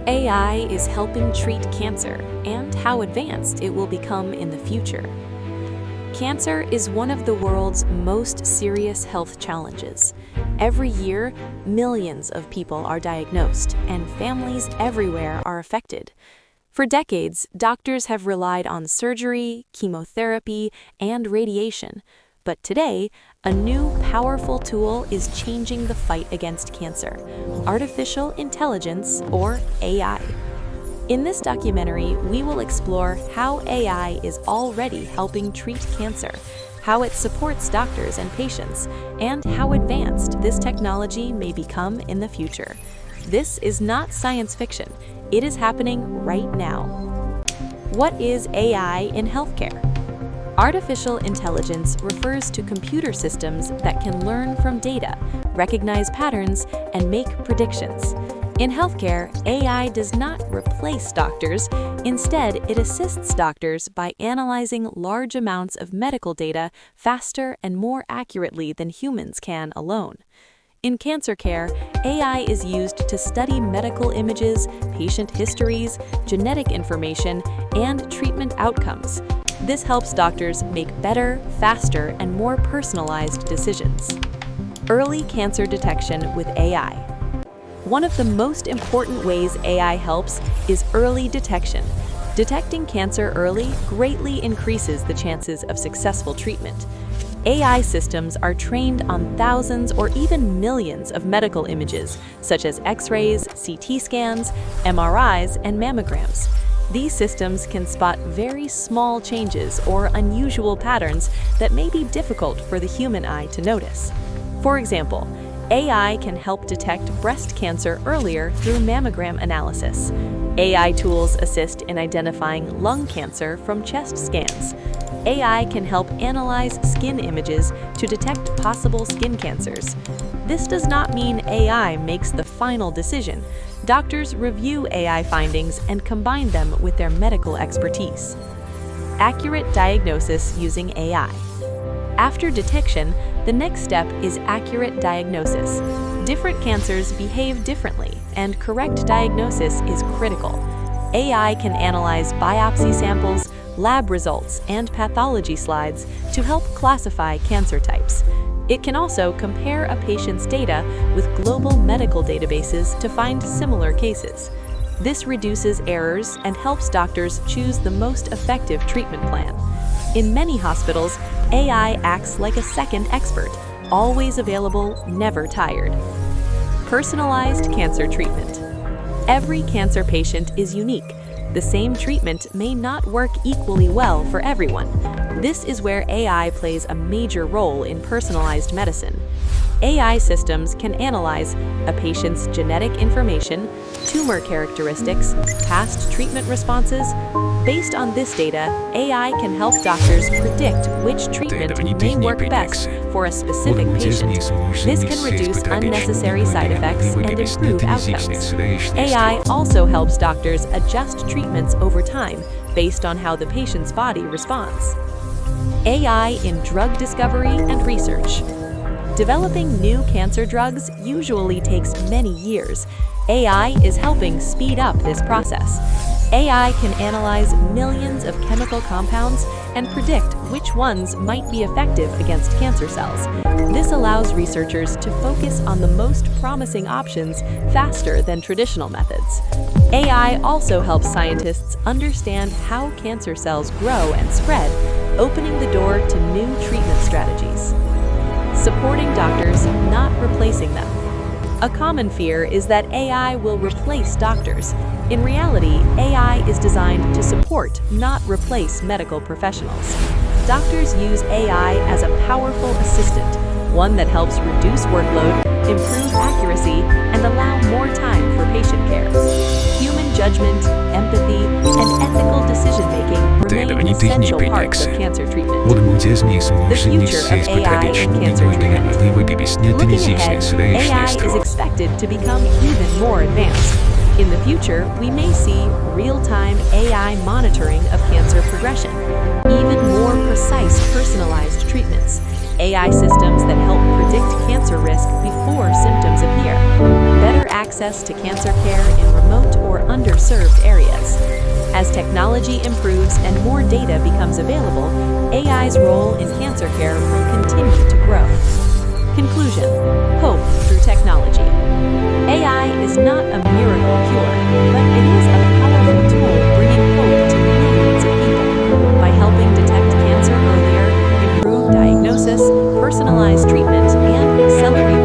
AI is helping treat cancer and how advanced it will become in the future. Cancer is one of the world's most serious health challenges. Every year, millions of people are diagnosed, and families everywhere are affected. For decades, doctors have relied on surgery, chemotherapy, and radiation. But today, a new powerful tool is changing the fight against cancer: artificial intelligence, or AI. In this documentary, we will explore how AI is already helping treat cancer, how it supports doctors and patients, and how advanced this technology may become in the future. This is not science fiction. It is happening right now. What is AI in healthcare? Artificial intelligence refers to computer systems that can learn from data, recognize patterns, and make predictions. In healthcare, AI does not replace doctors. Instead, it assists doctors by analyzing large amounts of medical data faster and more accurately than humans can alone. In cancer care, AI is used to study medical images, patient histories, genetic information, and treatment outcomes. This helps doctors make better, faster, and more personalized decisions. Early cancer detection with AI. One of the most important ways AI helps is early detection. Detecting cancer early greatly increases the chances of successful treatment. AI systems are trained on thousands or even millions of medical images, such as X-rays, CT scans, MRIs, and mammograms. These systems can spot very small changes or unusual patterns that may be difficult for the human eye to notice. For example, AI can help detect breast cancer earlier through mammogram analysis. AI tools assist in identifying lung cancer from chest scans. AI can help analyze skin images to detect possible skin cancers. This does not mean AI makes the final decision. Doctors review AI findings and combine them with their medical expertise. Accurate diagnosis using AI. After detection, the next step is accurate diagnosis. Different cancers behave differently, and correct diagnosis is critical. AI can analyze biopsy samples, lab results, and pathology slides to help classify cancer types. It can also compare a patient's data with global medical databases to find similar cases. This reduces errors and helps doctors choose the most effective treatment plan. In many hospitals, AI acts like a second expert, always available, never tired. Personalized cancer treatment. Every cancer patient is unique. The same treatment may not work equally well for everyone. This is where AI plays a major role in personalized medicine. AI systems can analyze a patient's genetic information, tumor characteristics, past treatment responses. Based on this data, AI can help doctors predict which treatment may work best for a specific patient. This can reduce unnecessary side effects and improve outcomes. AI also helps doctors adjust treatments over time based on how the patient's body responds. AI in drug discovery and research. Developing new cancer drugs usually takes many years. AI is helping speed up this process. AI can analyze millions of chemical compounds and predict which ones might be effective against cancer cells. This allows researchers to focus on the most promising options faster than traditional methods. AI also helps scientists understand how cancer cells grow and spread, opening the door to new treatment strategies. Supporting doctors, not replacing them. A common fear is that AI will replace doctors. In reality, AI is designed to support, not replace medical professionals. Doctors use AI as a powerful assistant, one that helps reduce workload, improve accuracy, and allow more time for patient care. Human judgment, empathy, and ethical decision-making remain essential parts of cancer treatment. The future of AI in cancer treatment. Looking ahead, AI is expected to become even more advanced. In the future, we may see real-time AI monitoring of cancer progression, even more precise personalized treatments, AI systems that help predict cancer risk before symptoms appear, better access to cancer care in remote or technology improves and more data becomes available, AI's role in cancer care will continue to grow. Conclusion: hope through technology. AI is not a miracle cure, but it is a powerful tool bringing hope to millions of people. By helping detect cancer earlier, improve diagnosis, personalize treatment, and accelerate